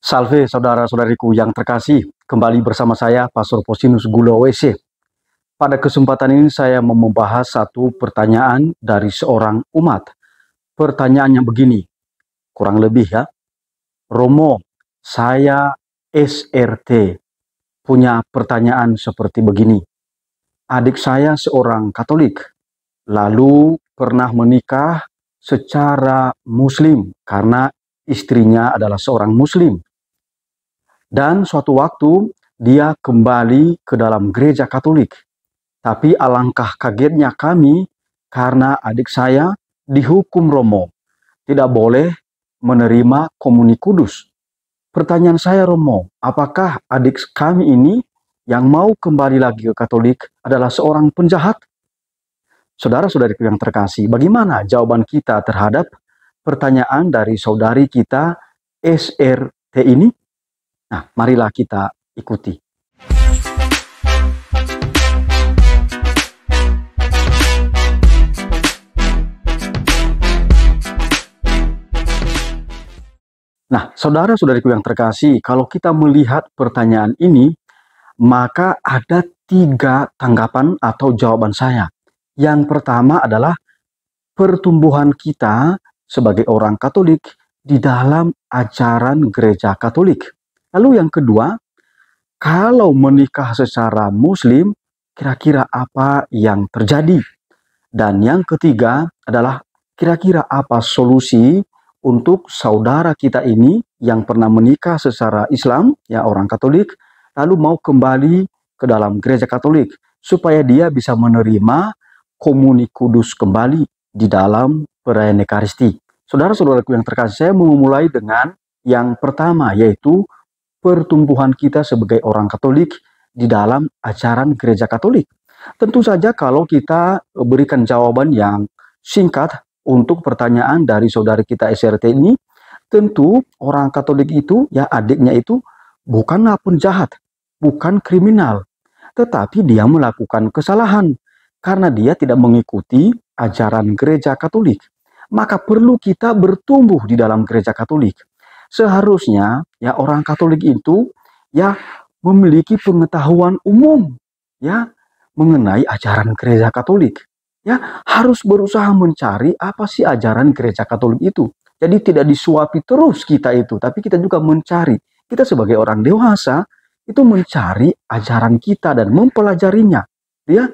Salve saudara-saudariku yang terkasih, kembali bersama saya Pastor Posinus Gula WC. Pada kesempatan ini saya mau membahas satu pertanyaan dari seorang umat. Pertanyaannya begini, kurang lebih ya. Romo, saya SRT, punya pertanyaan seperti begini. Adik saya seorang Katolik, lalu pernah menikah secara Muslim karena istrinya adalah seorang Muslim. Dan suatu waktu dia kembali ke dalam gereja Katolik. Tapi alangkah kagetnya kami karena adik saya dihukum Romo. Tidak boleh menerima komuni kudus. Pertanyaan saya Romo, apakah adik kami ini yang mau kembali lagi ke Katolik adalah seorang penjahat? Saudara-saudariku yang terkasih, bagaimana jawaban kita terhadap pertanyaan dari saudari kita SRT ini? Nah, marilah kita ikuti. Nah, saudara-saudariku yang terkasih, kalau kita melihat pertanyaan ini, maka ada 3 tanggapan atau jawaban saya. Yang pertama adalah pertumbuhan kita sebagai orang Katolik di dalam ajaran gereja Katolik. Lalu yang kedua, kalau menikah secara Muslim, kira-kira apa yang terjadi? Dan yang ketiga adalah kira-kira apa solusi untuk saudara kita ini yang pernah menikah secara Islam, ya orang Katolik, lalu mau kembali ke dalam gereja Katolik, supaya dia bisa menerima komuni kudus kembali di dalam perayaan Ekaristi. Saudara-saudaraku yang terkasih, saya mau memulai dengan yang pertama, yaitu pertumbuhan kita sebagai orang Katolik di dalam ajaran gereja Katolik. Tentu saja kalau kita berikan jawaban yang singkat untuk pertanyaan dari saudari kita SRT ini, tentu orang Katolik itu, ya adiknya itu bukanlah penjahat, bukan kriminal, tetapi dia melakukan kesalahan karena dia tidak mengikuti ajaran gereja Katolik. Maka perlu kita bertumbuh di dalam gereja Katolik. Seharusnya ya orang Katolik itu ya memiliki pengetahuan umum ya mengenai ajaran gereja Katolik. Ya, harus berusaha mencari apa sih ajaran gereja Katolik itu. Jadi tidak disuapi terus kita itu, tapi kita juga mencari. Kita sebagai orang dewasa itu mencari ajaran kita dan mempelajarinya. Ya,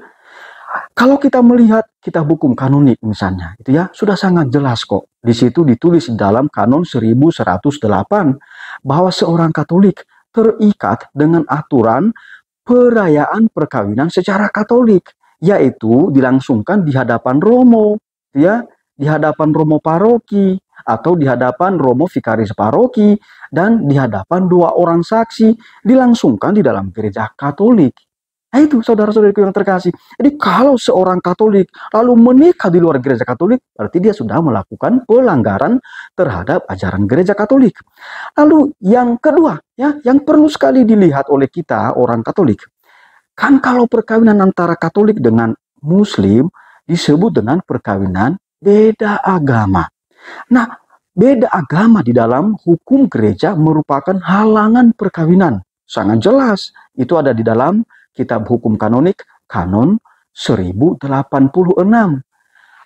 kalau kita melihat kitab hukum kanonik misalnya, itu ya sudah sangat jelas kok. Di situ ditulis dalam kanon 1108 bahwa seorang Katolik terikat dengan aturan perayaan perkawinan secara Katolik, yaitu dilangsungkan di hadapan Romo, ya, di hadapan Romo paroki atau di hadapan Romo vikaris paroki dan di hadapan 2 orang saksi dilangsungkan di dalam gereja Katolik. Nah itu saudara-saudariku yang terkasih. Jadi kalau seorang Katolik lalu menikah di luar gereja Katolik, berarti dia sudah melakukan pelanggaran terhadap ajaran gereja Katolik. Lalu yang kedua, ya, yang perlu sekali dilihat oleh kita orang Katolik. Kan kalau perkawinan antara Katolik dengan Muslim disebut dengan perkawinan beda agama. Nah, beda agama di dalam hukum gereja merupakan halangan perkawinan. Sangat jelas. Itu ada di dalam kitab hukum kanonik, kanon 1086.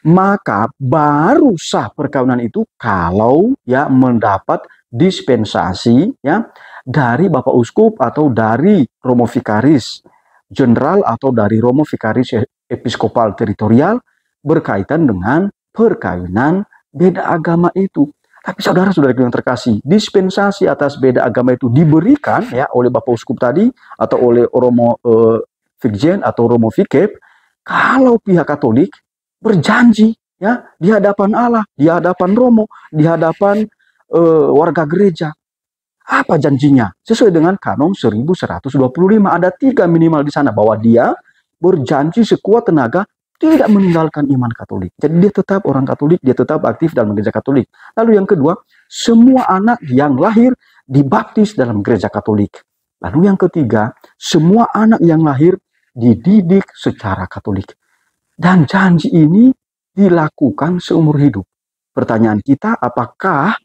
Maka baru sah perkawinan itu kalau ya mendapat dispensasi ya dari Bapak Uskup atau dari Romo Vikaris Jenderal atau dari Romo Vikaris Episkopal Teritorial berkaitan dengan perkawinan beda agama itu. Tapi saudara-saudara yang terkasih, dispensasi atas beda agama itu diberikan ya oleh Bapak Uskup tadi atau oleh Romo Vikjen atau Romo Vikep kalau pihak Katolik berjanji ya di hadapan Allah, di hadapan Romo, di hadapan warga gereja. Apa janjinya? Sesuai dengan kanon 1125 ada 3 minimal di sana bahwa dia berjanji sekuat tenaga tidak meninggalkan iman Katolik. Jadi dia tetap orang Katolik, dia tetap aktif dalam gereja Katolik. Lalu yang kedua, semua anak yang lahir dibaptis dalam gereja Katolik. Lalu yang ketiga, semua anak yang lahir dididik secara Katolik. Dan janji ini dilakukan seumur hidup. Pertanyaan kita, apakah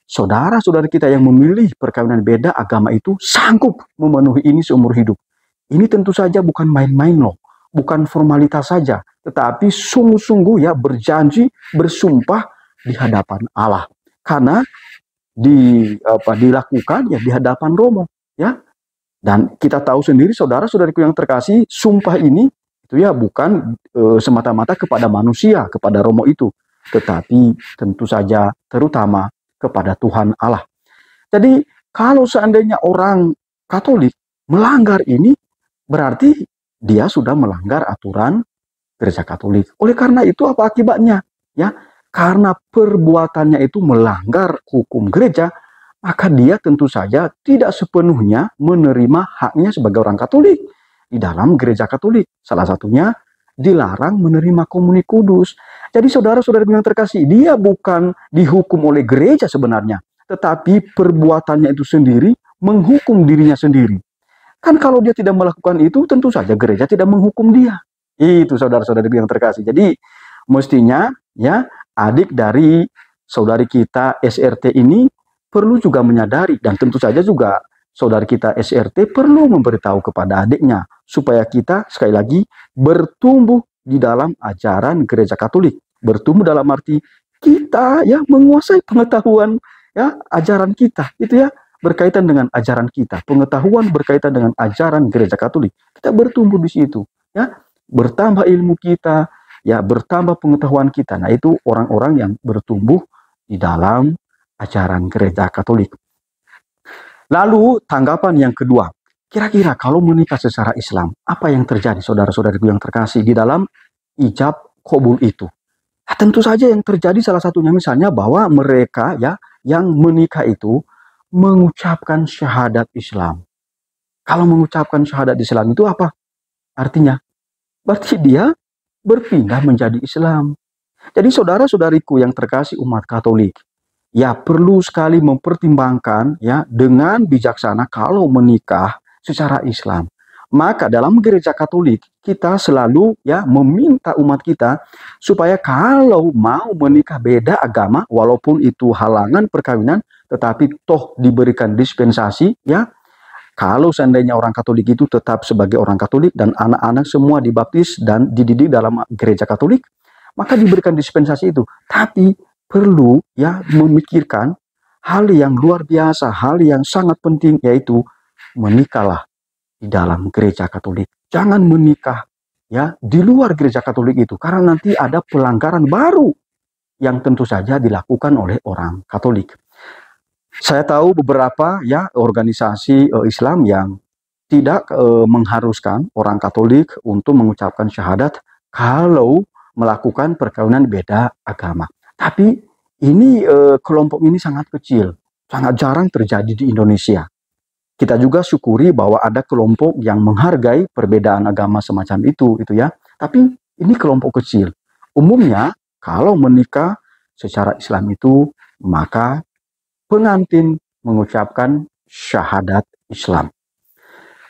saudara-saudara kita yang memilih perkawinan beda agama itu sanggup memenuhi ini seumur hidup. Ini tentu saja bukan main-main loh, bukan formalitas saja, tetapi sungguh-sungguh ya berjanji, bersumpah di hadapan Allah. Karena dilakukan ya di hadapan Romo, ya. Dan kita tahu sendiri saudara-saudariku yang terkasih, sumpah ini itu ya bukan semata-mata kepada manusia, kepada Romo itu, tetapi tentu saja terutama kepada Tuhan Allah. Jadi kalau seandainya orang Katolik melanggar ini, berarti dia sudah melanggar aturan Gereja Katolik. Oleh karena itu apa akibatnya? Ya, karena perbuatannya itu melanggar hukum gereja, maka dia tentu saja tidak sepenuhnya menerima haknya sebagai orang Katolik di dalam Gereja Katolik. Salah satunya dilarang menerima komuni kudus. Jadi saudara-saudara yang terkasih, dia bukan dihukum oleh gereja sebenarnya, tetapi perbuatannya itu sendiri menghukum dirinya sendiri. Kan kalau dia tidak melakukan itu, tentu saja gereja tidak menghukum dia. Itu saudara-saudara yang terkasih. Jadi mestinya ya adik dari saudari kita SRT ini perlu juga menyadari, dan tentu saja juga saudari kita SRT perlu memberitahu kepada adiknya supaya kita sekali lagi bertumbuh di dalam ajaran Gereja Katolik. Bertumbuh dalam arti kita ya menguasai pengetahuan ya ajaran kita, itu ya berkaitan dengan ajaran kita, pengetahuan berkaitan dengan ajaran Gereja Katolik. Kita bertumbuh di situ, ya, bertambah ilmu kita, ya, bertambah pengetahuan kita. Nah, itu orang-orang yang bertumbuh di dalam ajaran Gereja Katolik. Lalu tanggapan yang kedua, kira-kira kalau menikah secara Islam, apa yang terjadi saudara-saudariku yang terkasih di dalam ijab qabul itu? Nah, tentu saja yang terjadi salah satunya misalnya bahwa mereka ya yang menikah itu mengucapkan syahadat Islam. Kalau mengucapkan syahadat Islam itu apa artinya? Berarti dia berpindah menjadi Islam. Jadi saudara-saudariku yang terkasih umat Katolik, ya perlu sekali mempertimbangkan ya dengan bijaksana kalau menikah secara Islam. Maka dalam Gereja Katolik kita selalu ya meminta umat kita supaya kalau mau menikah beda agama, walaupun itu halangan perkawinan, tetapi toh diberikan dispensasi ya. Kalau seandainya orang Katolik itu tetap sebagai orang Katolik dan anak-anak semua dibaptis dan dididik dalam Gereja Katolik, maka diberikan dispensasi itu. Tapi perlu ya memikirkan hal yang luar biasa, hal yang sangat penting, yaitu menikahlah di dalam Gereja Katolik. Jangan menikah ya di luar Gereja Katolik itu, karena nanti ada pelanggaran baru yang tentu saja dilakukan oleh orang Katolik. Saya tahu beberapa ya organisasi Islam yang tidak mengharuskan orang Katolik untuk mengucapkan syahadat kalau melakukan perkawinan beda agama. Tapi ini kelompok ini sangat kecil, sangat jarang terjadi di Indonesia. Kita juga syukuri bahwa ada kelompok yang menghargai perbedaan agama semacam itu ya. Tapi ini kelompok kecil. Umumnya kalau menikah secara Islam itu, maka pengantin mengucapkan syahadat Islam.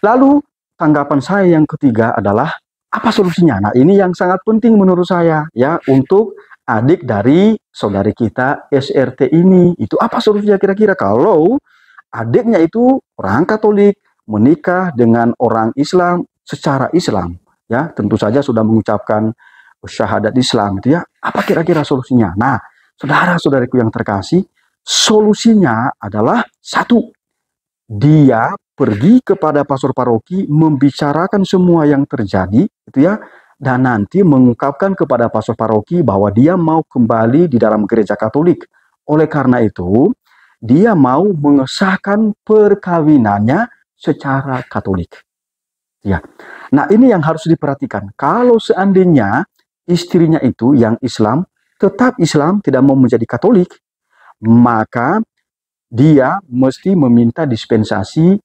Lalu tanggapan saya yang ketiga adalah apa solusinya? Nah, ini yang sangat penting menurut saya ya untuk adik dari saudari kita SRT ini. Itu apa solusinya kira-kira kalau adiknya itu orang Katolik menikah dengan orang Islam secara Islam, ya tentu saja sudah mengucapkan syahadat Islam itu ya. Apa kira-kira solusinya? Nah, saudara-saudariku yang terkasih, solusinya adalah satu, dia pergi kepada pastor paroki membicarakan semua yang terjadi, itu ya, dan nanti mengungkapkan kepada pastor paroki bahwa dia mau kembali di dalam Gereja Katolik. Oleh karena itu, dia mau mengesahkan perkawinannya secara Katolik. Ya. Nah, ini yang harus diperhatikan. Kalau seandainya istrinya itu yang Islam, tetap Islam, tidak mau menjadi Katolik, maka dia mesti meminta dispensasi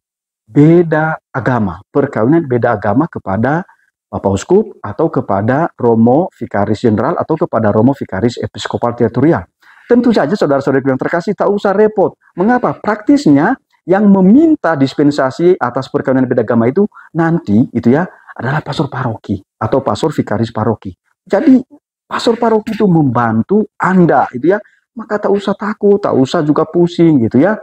beda agama, perkawinan beda agama kepada Bapak Uskup atau kepada Romo Vikaris Jenderal atau kepada Romo Vikaris Episkopal Teritorial. Tentu saja saudara-saudara yang terkasih tak usah repot. Mengapa? Praktisnya yang meminta dispensasi atas perkawinan beda agama itu nanti itu ya adalah pastor paroki atau pastor vikaris paroki. Jadi pastor paroki itu membantu Anda itu ya maka tak usah takut, tak usah juga pusing gitu ya.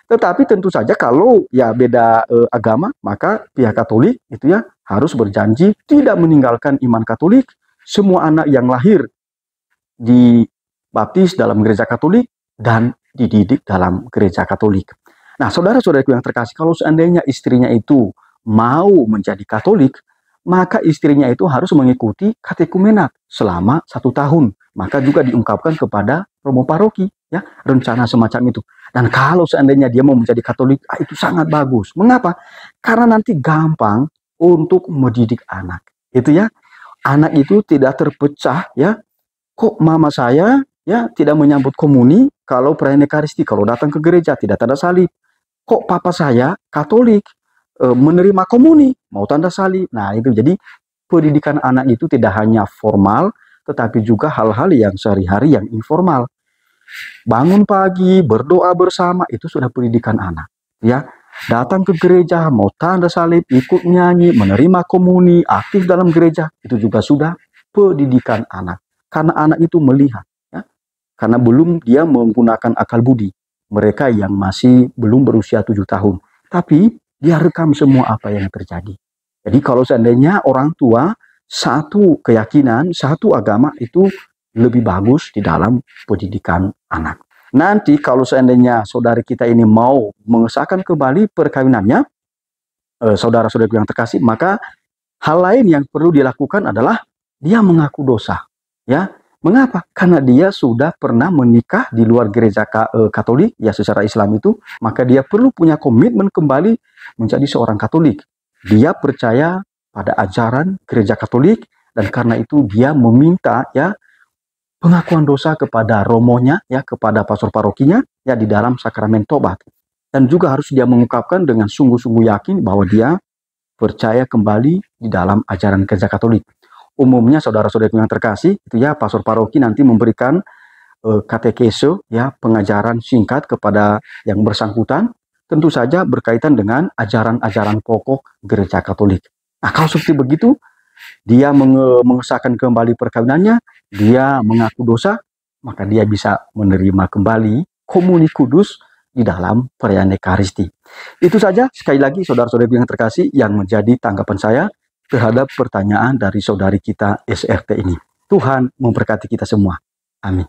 Tetapi tentu saja kalau ya beda agama, maka pihak Katolik itu ya harus berjanji tidak meninggalkan iman Katolik. Semua anak yang lahir dibaptis dalam gereja Katolik dan dididik dalam gereja Katolik. Nah, saudara-saudaraku yang terkasih, kalau seandainya istrinya itu mau menjadi Katolik, maka istrinya itu harus mengikuti katekumenat selama 1 tahun. Maka juga diungkapkan kepada romo paroki, ya, rencana semacam itu. Dan kalau seandainya dia mau menjadi Katolik, itu sangat bagus. Mengapa? Karena nanti gampang untuk mendidik anak. Itu ya, anak itu tidak terpecah, ya. Kok mama saya ya tidak menyambut komuni kalau perayaan Ekaristi, kalau datang ke gereja tidak tanda salib. Kok papa saya Katolik menerima komuni mau tanda salib. Nah, itu jadi pendidikan anak itu tidak hanya formal tetapi juga hal-hal yang sehari-hari yang informal. Bangun pagi, berdoa bersama itu sudah pendidikan anak, ya. Datang ke gereja, mau tanda salib, ikut nyanyi, menerima komuni, aktif dalam gereja, itu juga sudah pendidikan anak. Karena anak itu melihat, ya. Karena belum dia menggunakan akal budi. Mereka yang masih belum berusia 7 tahun. Tapi dia rekam semua apa yang terjadi. Jadi kalau seandainya orang tua satu keyakinan, satu agama itu lebih bagus di dalam pendidikan anak. Nanti kalau seandainya saudari kita ini mau mengesahkan kembali perkawinannya, saudara-saudara yang terkasih, maka hal lain yang perlu dilakukan adalah dia mengaku dosa. Ya, mengapa? Karena dia sudah pernah menikah di luar gereja Katolik, ya secara Islam itu, maka dia perlu punya komitmen kembali menjadi seorang Katolik. Dia percaya pada ajaran gereja Katolik dan karena itu dia meminta ya pengakuan dosa kepada romonya, ya kepada pastor parokinya, ya di dalam sakramen tobat. Dan juga harus dia mengungkapkan dengan sungguh-sungguh yakin bahwa dia percaya kembali di dalam ajaran gereja Katolik. Umumnya saudara-saudara yang terkasih, itu ya pastor paroki nanti memberikan katekese, ya pengajaran singkat kepada yang bersangkutan, tentu saja berkaitan dengan ajaran-ajaran pokok gereja Katolik. Nah, kalau seperti begitu, dia mengesahkan kembali perkawinannya, dia mengaku dosa, maka dia bisa menerima kembali komuni kudus di dalam perayaan Ekaristi. Itu saja sekali lagi saudara-saudara yang terkasih yang menjadi tanggapan saya terhadap pertanyaan dari saudari kita SRT ini. Tuhan memberkati kita semua. Amin.